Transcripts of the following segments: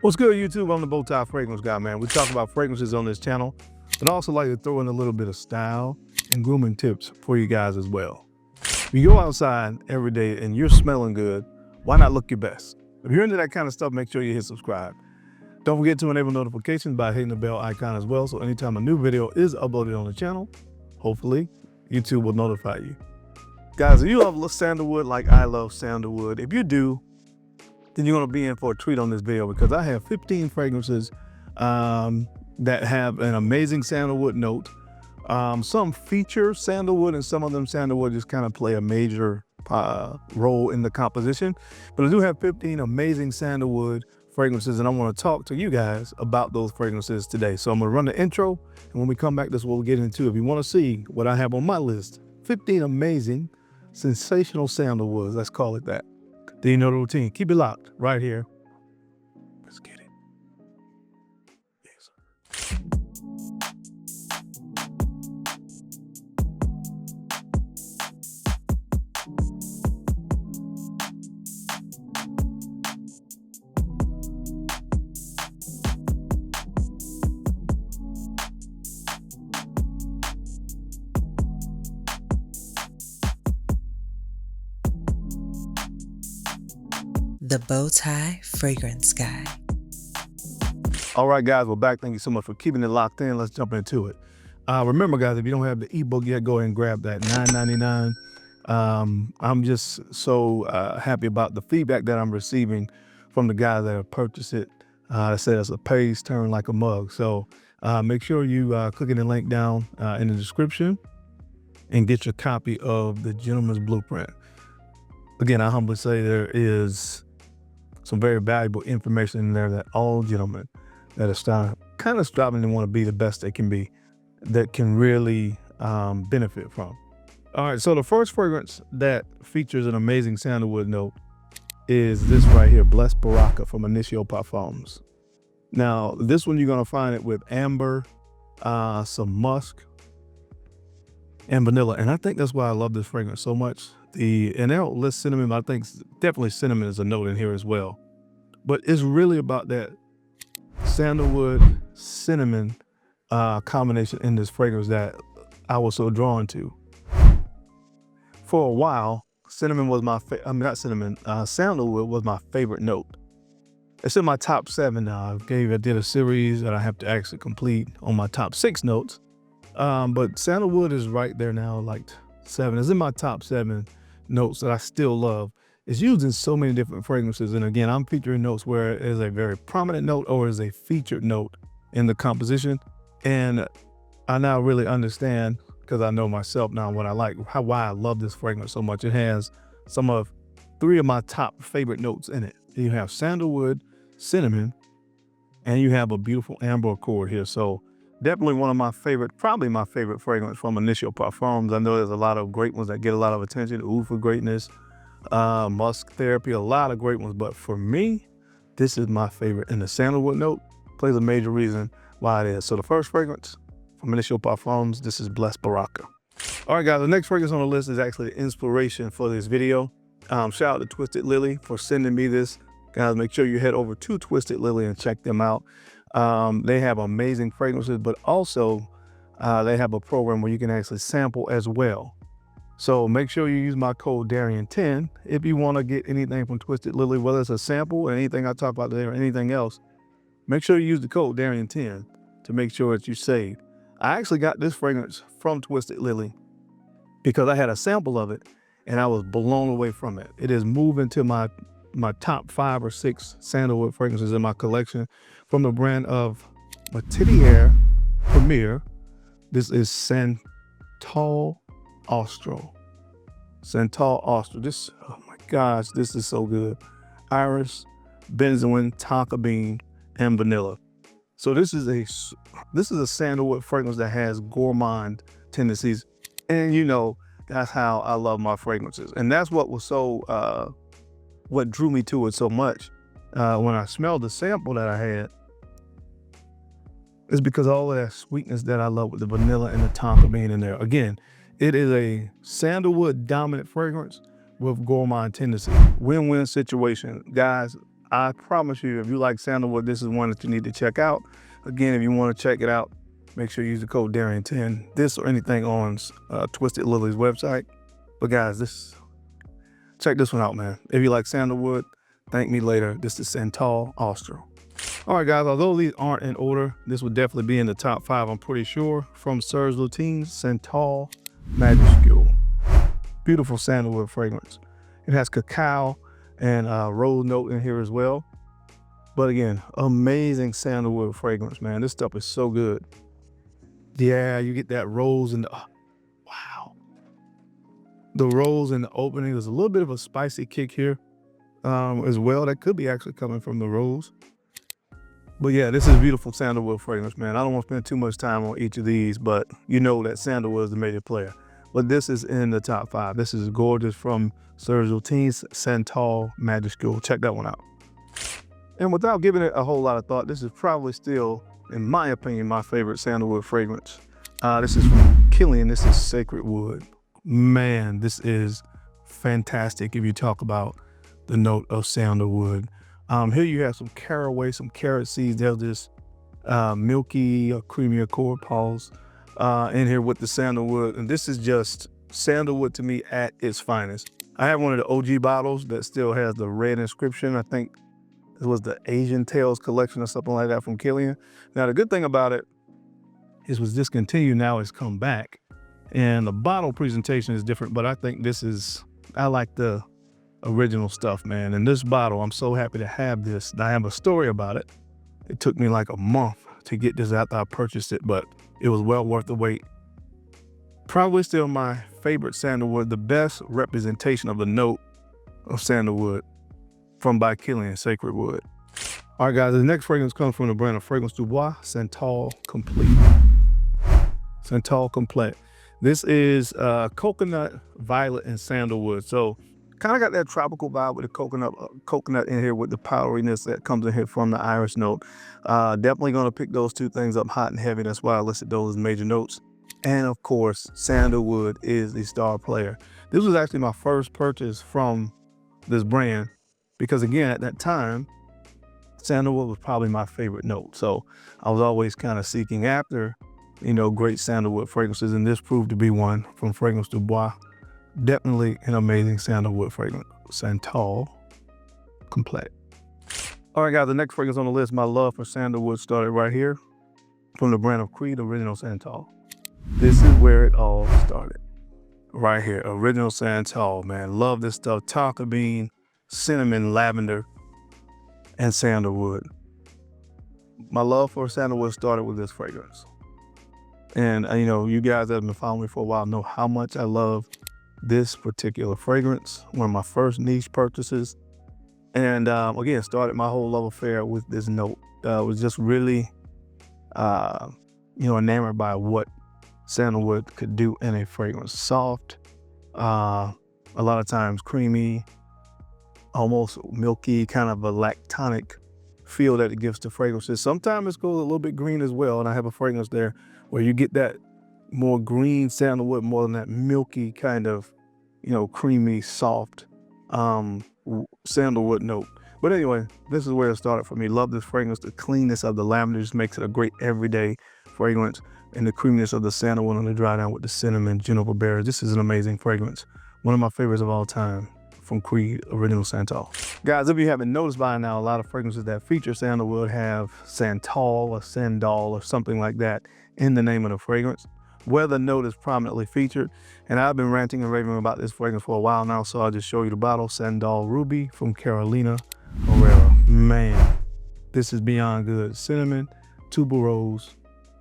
What's good, YouTube? I'm the BowTie Fragrance Guy, man. We talk about fragrances on this channel, but I also like to throw in a little bit of style and grooming tips for you guys as well. If you go outside every day and you're smelling good, why not look your best? If you're into that kind of stuff, make sure you hit subscribe. Don't forget to enable notifications by hitting the bell icon as well, so anytime a new video is uploaded on the channel, hopefully YouTube will notify you. Guys, if you love sandalwood like I love sandalwood, if you do, then you're going to be in for a treat on this video, because I have 15 fragrances that have an amazing sandalwood note. Some feature sandalwood, and some of them sandalwood just kind of play a major role in the composition. But I do have 15 amazing sandalwood fragrances, and I want to talk to you guys about those fragrances today. So I'm going to run the intro, and when we come back, this is what we'll get into. If you want to see what I have on my list, 15 amazing, sensational sandalwoods, let's call it that. Do you know the routine? Keep it locked right here. Let's get it. Yes, sir. The BowTie Fragrance Guy. All right, guys, we're back. Thank you so much for keeping it locked in. Let's jump into it. Remember, guys, if you don't have the ebook yet, go ahead and grab that, $9.99. I'm just so happy about the feedback that I'm receiving from the guys that have purchased it. They said it's a page turned like a mug. So make sure you click in the link down in the description and get your copy of the Gentleman's Blueprint. Again, I humbly say there is some very valuable information in there that all gentlemen that are kind of striving to want to be the best they can be, that can really benefit from. All right, so the first fragrance that features an amazing sandalwood note is this right here, Blessed Baraka from Initio Parfums. Now, this one you're gonna find it with amber, some musk, and vanilla. And I think that's why I love this fragrance so much. And they don't list cinnamon, but I think definitely cinnamon is a note in here as well. But it's really about that sandalwood cinnamon combination in this fragrance that I was so drawn to. For a while, cinnamon was my sandalwood was my favorite note. It's in my top 7 now. I did a series that I have to actually complete on my top 6 notes. But sandalwood is right there now, like 7. It's in my top 7 notes that I still love. It's used in so many different fragrances. And again, I'm featuring notes where it is a very prominent note or is a featured note in the composition. And I now really understand, because I know myself now what I like, why I love this fragrance so much. It has some of 3 of my top favorite notes in it. You have sandalwood, cinnamon, and you have a beautiful amber accord here. So definitely one of my favorite, probably my favorite fragrance from Initio Parfums. I know there's a lot of great ones that get a lot of attention. Oud for Greatness, Musk Therapy, a lot of great ones. But for me, this is my favorite. And the sandalwood note plays a major reason why it is. So the first fragrance from Initio Parfums, this is Blessed Baraka. All right, guys, the next fragrance on the list is actually the inspiration for this video. Shout out to Twisted Lily for sending me this. Guys, make sure you head over to Twisted Lily and check them out. They have amazing fragrances, but also they have a program where you can actually sample as well. So make sure you use my code Darian10 if you want to get anything from Twisted Lily, whether it's a sample or anything I talk about there or anything else. Make sure you use the code Darian10 to make sure that you save. I actually got this fragrance from Twisted Lily because I had a sample of it and I was blown away from it. It is moving to my top 5 or 6 sandalwood fragrances in my collection from the brand of Matidier Premier. This is Santal Austral. Santal Austral. This, oh my gosh, this is so good. Iris, benzoin, tonka bean, and vanilla. So this is a sandalwood fragrance that has gourmand tendencies, and you know that's how I love my fragrances, and that's what was so what drew me to it so much when I smelled the sample that I had. Is because all of that sweetness that I love with the vanilla and the tonka bean in there. Again, it is a sandalwood dominant fragrance with gourmand tendency. Win-win situation. Guys, I promise you, if you like sandalwood, this is one that you need to check out. Again, if you want to check it out, make sure you use the code Darian10. This or anything on Twisted Lily's website. But guys, check this one out, man. If you like sandalwood, thank me later. This is Santal Austral. All right, guys, although these aren't in order, this would definitely be in the top 5, I'm pretty sure. From Serge Lutens, Santal Majuscule. Beautiful sandalwood fragrance. It has cacao and rose note in here as well. But again, amazing sandalwood fragrance, man. This stuff is so good. Yeah, you get that rose and wow. The rose in the opening, there's a little bit of a spicy kick here as well. That could be actually coming from the rose. But yeah, this is beautiful sandalwood fragrance, man. I don't want to spend too much time on each of these, but you know that sandalwood is the major player. But this is in the top 5. This is gorgeous from Serge Lutens, Santal Majuscule. Check that one out. And without giving it a whole lot of thought, this is probably still, in my opinion, my favorite sandalwood fragrance. This is from Kilian. This is Sacred Wood. Man, this is fantastic if you talk about the note of sandalwood. Here you have some caraway, some carrot seeds. There's this milky or creamy accord pulse in here with the sandalwood. And this is just sandalwood to me at its finest. I have one of the OG bottles that still has the red inscription. I think it was the Asian Tales collection or something like that from Kilian. Now, the good thing about it is it was discontinued, now it's come back. And the bottle presentation is different, but I think I like the original stuff, man. And this bottle, I'm so happy to have this. I have a story about it. It took me like a month to get this after I purchased it, but it was well worth the wait. Probably still my favorite sandalwood, the best representation of the note of sandalwood from by Kilian, Sacred Wood. All right, guys, the next fragrance comes from the brand of Fragrance Du Bois, Santal Complete. Santal Complete. This is coconut, violet, and sandalwood. So kind of got that tropical vibe with the coconut in here with the powderiness that comes in here from the iris note. Definitely going to pick those two things up hot and heavy. That's why I listed those as major notes. And of course, sandalwood is the star player. This was actually my first purchase from this brand because, again, at that time, sandalwood was probably my favorite note. So I was always kind of seeking after, you know, great sandalwood fragrances, and this proved to be one from Fragrance Du Bois. Definitely an amazing sandalwood fragrance, Santal Complete. All right, guys, the next fragrance on the list, my love for sandalwood started right here from the brand of Creed, Original Santal. This is where it all started, right here, Original Santal, man. Love this stuff, tonka bean, cinnamon, lavender, and sandalwood. My love for sandalwood started with this fragrance. And, you know, you guys that have been following me for a while know how much I love this particular fragrance, one of my first niche purchases. And again, started my whole love affair with this note. Was just really, you know, enamored by what sandalwood could do in a fragrance. Soft, a lot of times creamy, almost milky, kind of a lactonic feel that it gives to fragrances. Sometimes it goes a little bit green as well. And I have a fragrance there where you get that more green sandalwood more than that milky kind of, you know, creamy, soft sandalwood note. But anyway, this is where it started for me. Love this fragrance. The cleanness of the lavender just makes it a great everyday fragrance, and the creaminess of the sandalwood on the dry down with the cinnamon, juniper berries. This is an amazing fragrance. One of my favorites of all time from Creed, Original Santal. Guys, if you haven't noticed by now, a lot of fragrances that feature sandalwood have Santal or Sandal or something like that in the name of the fragrance, where the note is prominently featured. And I've been ranting and raving about this fragrance for a while now, so I'll just show you the bottle. Sandal Ruby from Carolina Herrera. Man, this is beyond good. Cinnamon, tuberose,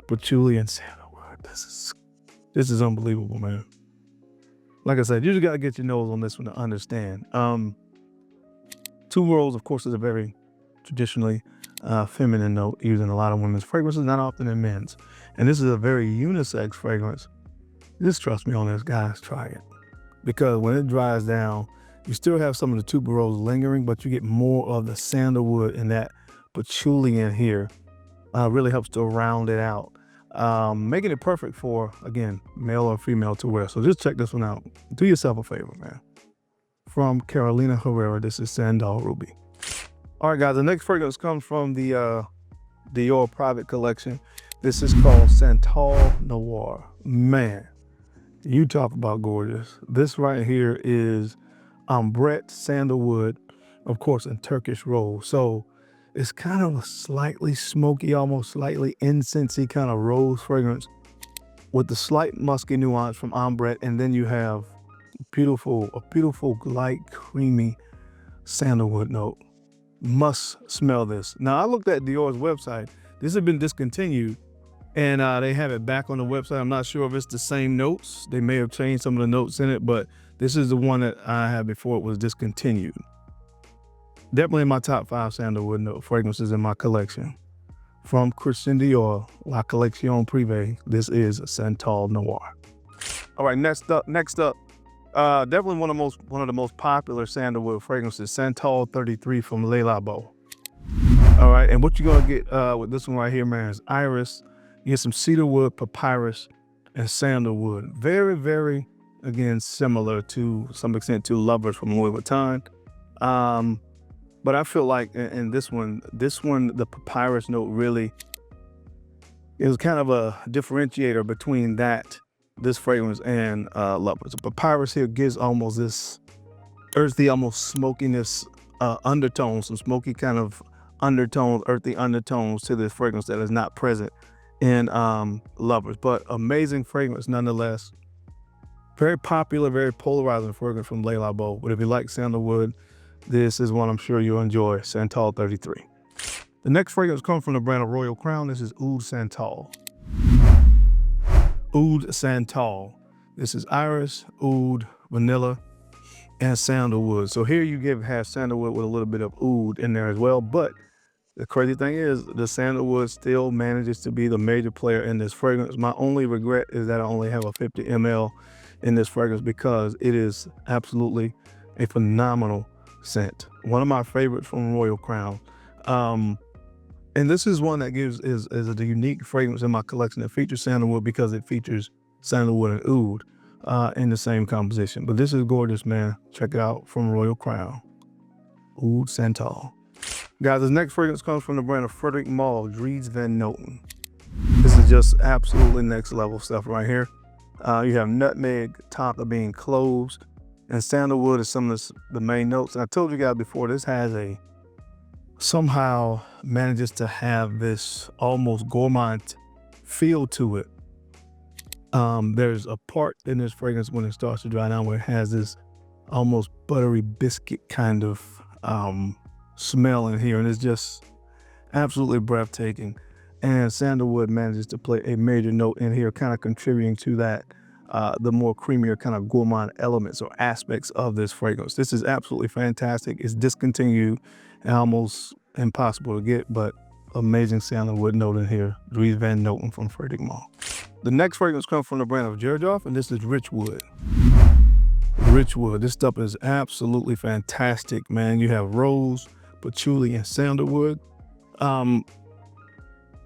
patchouli, and sandalwood. This is unbelievable, man. Like I said, you just got to get your nose on this one to understand. Tuberose, of course, is a very traditionally feminine note used in a lot of women's fragrances, not often in men's. And this is a very unisex fragrance. Just trust me on this, guys, try it. Because when it dries down, you still have some of the tuberose lingering, but you get more of the sandalwood and that patchouli in here. Really helps to round it out. Making it perfect for, again, male or female to wear. So just check this one out. Do yourself a favor, man. From Carolina Herrera, this is Sandal Ruby. All right, guys, the next fragrance comes from the Dior Private Collection. This is called Santal Noir. Man, you talk about gorgeous. This right here is Ambrette Sandalwood, of course, in Turkish rose. So it's kind of a slightly smoky, almost slightly incensey kind of rose fragrance with the slight musky nuance from Ambrette. And then you have a beautiful light creamy sandalwood note. Must smell this. Now, I looked at Dior's website. This has been discontinued, and they have it back on the website. I'm not sure if it's the same notes. They may have changed some of the notes in it, but this is the one that I had before it was discontinued. Definitely in my top 5 sandalwood note fragrances in my collection. From Christian Dior, La Collection Privée, this is Santal Noir. All right, next up, definitely one of the most popular sandalwood fragrances, Santal 33 from Le Labo. All right, and what you're gonna get with this one right here, man, is iris. You get some cedarwood, papyrus, and sandalwood. Very, very, again, similar to some extent to Lovers from Louis Vuitton. But I feel like in this one, the papyrus note really is kind of a differentiator between this fragrance and Lovers. The papyrus here gives almost this earthy, almost smokiness undertones, some smoky kind of undertones, earthy undertones to this fragrance that is not present in Lovers. But amazing fragrance nonetheless. Very popular, very polarizing fragrance from Le Labo. But if you like sandalwood, this is one I'm sure you'll enjoy, Santal 33. The next fragrance comes from the brand of Royal Crown. This is Oud Santal. Oud Santal. This is iris, oud, vanilla, and sandalwood. So here you have sandalwood with a little bit of oud in there as well. But the crazy thing is the sandalwood still manages to be the major player in this fragrance. My only regret is that I only have a 50 ml in this fragrance because it is absolutely a phenomenal scent. One of my favorites from Royal Crown. And this is one that is a unique fragrance in my collection that features sandalwood because it features sandalwood and oud in the same composition. But this is gorgeous, man. Check it out from Royal Crown. Oud Santal. Guys, this next fragrance comes from the brand of Frederic Malle, Dries Van Noten. This is just absolutely next level stuff right here. You have nutmeg, tonka bean, cloves, and sandalwood is some of the main notes. And I told you guys before, this has somehow manages to have this almost gourmand feel to it. There's a part in this fragrance when it starts to dry down where it has this almost buttery biscuit kind of smell in here, and it's just absolutely breathtaking. And sandalwood manages to play a major note in here, kind of contributing to that the more creamier kind of gourmand elements or aspects of this fragrance. This is absolutely fantastic. It's discontinued and almost impossible to get, but amazing sandalwood note in here. Dries Van Noten from Frederic Malle. The next fragrance comes from the brand of Xerjoff, and this is Richwood. Richwood, this stuff is absolutely fantastic, man. You have rose, patchouli, and sandalwood.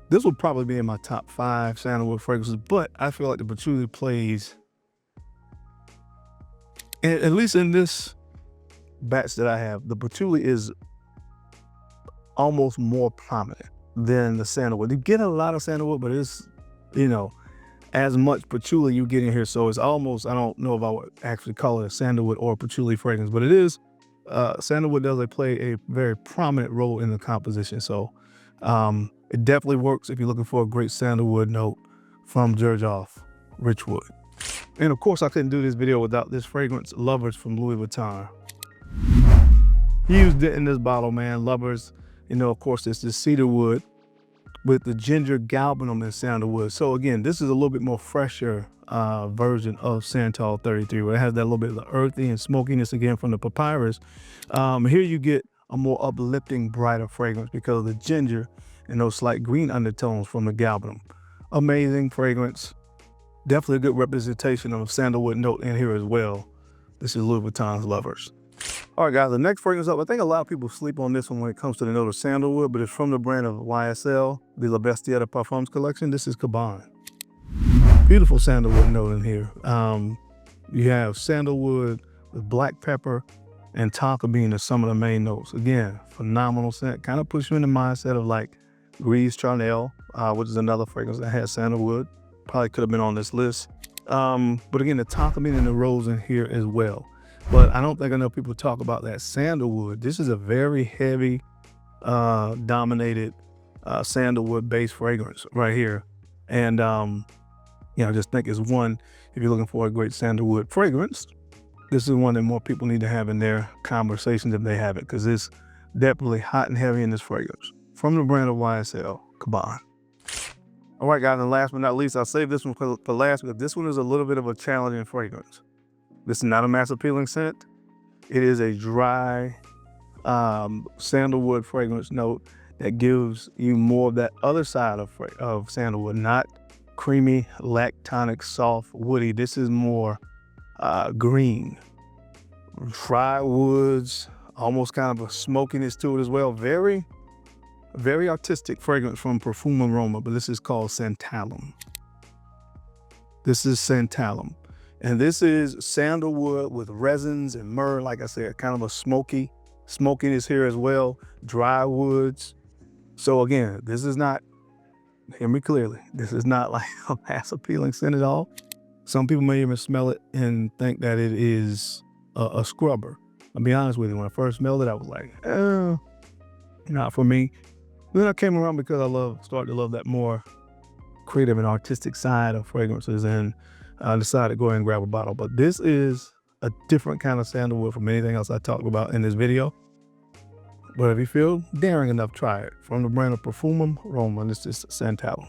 This will probably be in my top 5 sandalwood fragrances, but I feel like the patchouli plays, at least in this batch that I have, the patchouli is almost more prominent than the sandalwood. You get a lot of sandalwood, but it's, as much patchouli you get in here. So it's almost, I don't know if I would actually call it a sandalwood or a patchouli fragrance, but it is, sandalwood does play a very prominent role in the composition. So it definitely works if you're looking for a great sandalwood note from Xerjoff, Richwood. And of course, I couldn't do this video without this fragrance, Lovers from Louis Vuitton. Huge dent in this bottle, man. Lovers, of course, it's the cedarwood with the ginger galbanum and sandalwood. So again, this is a little bit more fresher version of Santal 33, where it has that little bit of the earthy and smokiness again from the papyrus. Here you get a more uplifting, brighter fragrance because of the ginger and those slight green undertones from the galbanum. Amazing fragrance. Definitely a good representation of a sandalwood note in here as well. This is Louis Vuitton's Lovers. All right, guys, the next fragrance up, I think a lot of people sleep on this one when it comes to the note of sandalwood, but it's from the brand of YSL, the La Bestiaire de Parfums collection. This is Cabane. Beautiful sandalwood note in here. You have sandalwood with black pepper and tonka bean are some of the main notes. Again, phenomenal scent. Kind of puts you in the mindset of like Grise Charnel, which is another fragrance that has sandalwood. Probably could have been on this list. But again, the tonka bean and the rose in here as well. But I don't think enough people talk about that sandalwood. This is a very heavy, dominated sandalwood based fragrance right here. And I just think it's one, if you're looking for a great sandalwood fragrance, this is one that more people need to have in their conversations if they have it, because it's definitely hot and heavy in this fragrance. From the brand of YSL, Caban. All right, guys, and last but not least, I'll save this one for last, because this one is a little bit of a challenging fragrance. This is not a mass appealing scent. It is a dry sandalwood fragrance note that gives you more of that other side of sandalwood, not creamy, lactonic, soft, woody. This is more green, dry woods, almost kind of a smokiness to it as well. Very, very artistic fragrance from Parfum Aroma, but this is called Santalum. This is Santalum. And this is sandalwood with resins and myrrh. Like I said, kind of a smokiness here as well. Dry woods. So again, this is not, hear me clearly, this is not like a mass appealing scent at all. Some people may even smell it and think that it is a scrubber. I'll be honest with you, when I first smelled it, I was like, not for me. Then I came around because I started to love that more creative and artistic side of fragrances, and I decided to go ahead and grab a bottle. But this is a different kind of sandalwood from anything else I talked about in this video. But if you feel daring enough, try it. From the brand of Parfum Aroma, and this is Santalum.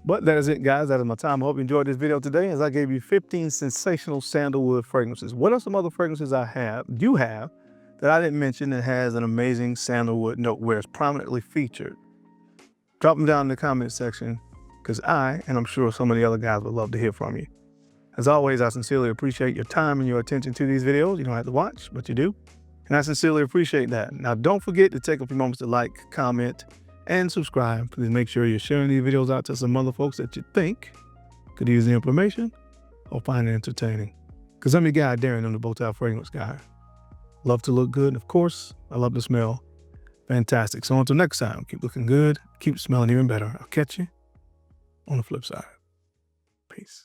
But that is it, guys. That is my time. I hope you enjoyed this video today, as I gave you 15 sensational sandalwood fragrances. What are some other fragrances you have, that I didn't mention that has an amazing sandalwood note where it's prominently featured? Drop them down in the comment section, because I, and I'm sure some of the other guys, would love to hear from you. As always, I sincerely appreciate your time and your attention to these videos. You don't have to watch, but you do. And I sincerely appreciate that. Now, don't forget to take a few moments to like, comment, and subscribe. Please make sure you're sharing these videos out to some other folks that you think could use the information or find it entertaining. Because I'm your guy, Darren. I'm the BowTie Fragrance Guy. Love to look good. And of course, I love to smell fantastic. So until next time, keep looking good, keep smelling even better. I'll catch you on the flip side. Peace.